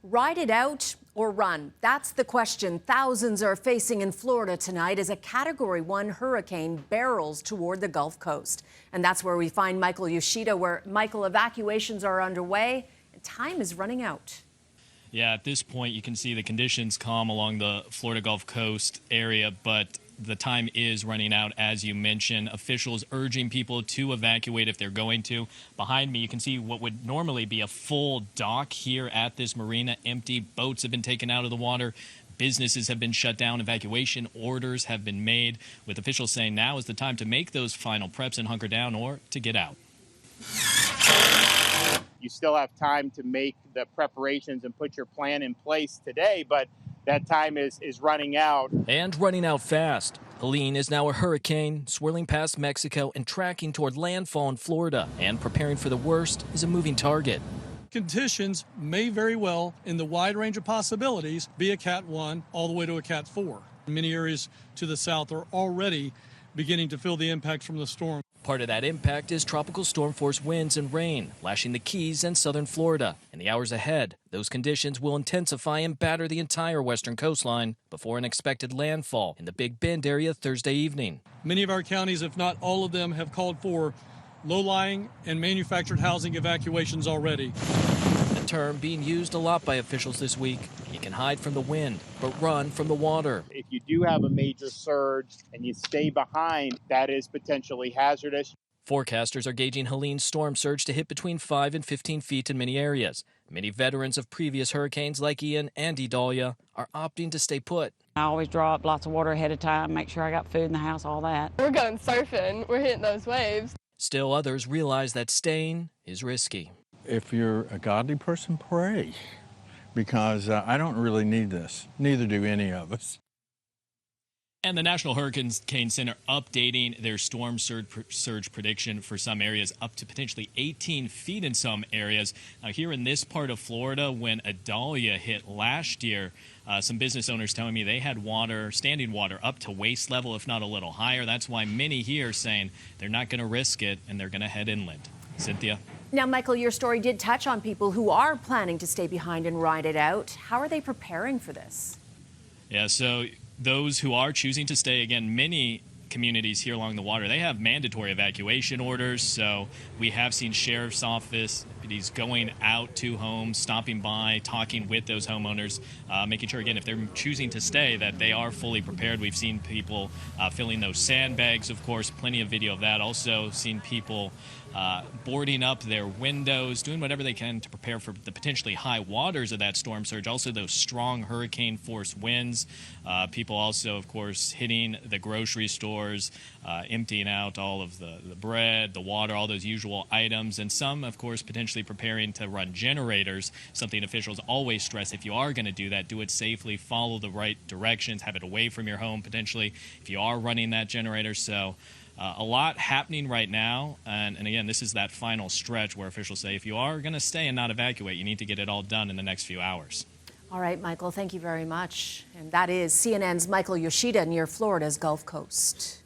Ride it out or run? That's the question thousands are facing in Florida tonight as a Category 1 hurricane barrels toward the Gulf Coast. And that's where we find Michael Yoshida, where, Michael, evacuations are underway and time is running out. Yeah, at this point, you can see the conditions calm along the Florida Gulf Coast area, but the time is running out, as you mentioned. Officials urging people to evacuate if they're going to. Behind me, you can see what would normally be a full dock here at this marina. Empty boats have been taken out of the water. Businesses have been shut down. Evacuation orders have been made, with officials saying now is the time to make those final preps and hunker down or to get out. You still have time to make the preparations and put your plan in place today, but that time is running out. And running out fast. Helene is now a hurricane, swirling past Mexico and tracking toward landfall in Florida. And preparing for the worst is a moving target. Conditions may very well, in the wide range of possibilities, be a Cat 1 all the way to a Cat 4. Many areas to the south are already beginning to feel the impact from the storm. Part of that impact is tropical storm force winds and rain, lashing the Keys and southern Florida. In the hours ahead, those conditions will intensify and batter the entire western coastline before an expected landfall in the Big Bend area Thursday evening. Many of our counties, if not all of them, have called for low-lying and manufactured housing evacuations already. A term being used a lot by officials this week. You can hide from the wind, but run from the water. If you do have a major surge and you stay behind, that is potentially hazardous. Forecasters are gauging Helene's storm surge to hit between 5 and 15 feet in many areas. Many veterans of previous hurricanes like Ian and Idalia are opting to stay put. I always draw up lots of water ahead of time, make sure I got food in the house, all that. We're going surfing. We're hitting those waves. Still, others realize that staying is risky. If you're a godly person, pray, because I don't really need this. Neither do any of us. And the National Hurricane Center updating their storm surge prediction for some areas up to potentially 18 feet in some areas. Now, here in this part of Florida, when Idalia hit last year, some business owners telling me they had water, standing water, up to waist level, if not a little higher. That's why many here are saying they're not going to risk it and they're going to head inland. Cynthia? Now, Michael, your story did touch on people who are planning to stay behind and ride it out. How are they preparing for this? Yeah, so those who are choosing to stay, again, many communities here along the water, they have mandatory evacuation orders. So we have seen sheriff's office deputies going out to homes, stopping by, talking with those homeowners, making sure, again, if they're choosing to stay, that they are fully prepared. We've seen people filling those sandbags, of course, plenty of video of that. Also seen people boarding up their windows, doing whatever they can to prepare for the potentially high waters of that storm surge. Also, those strong hurricane force winds. People also, of course, hitting the grocery stores, emptying out all of the bread, the water, all those usual items. And some, of course, potentially preparing to run generators, something officials always stress. If you are going to do that, do it safely, follow the right directions, have it away from your home, potentially, if you are running that generator. So a lot happening right now, and again, this is that final stretch where officials say if you are going to stay and not evacuate, you need to get it all done in the next few hours. All right, Michael, thank you very much. And that is CNN's Michael Yoshida near Florida's Gulf Coast.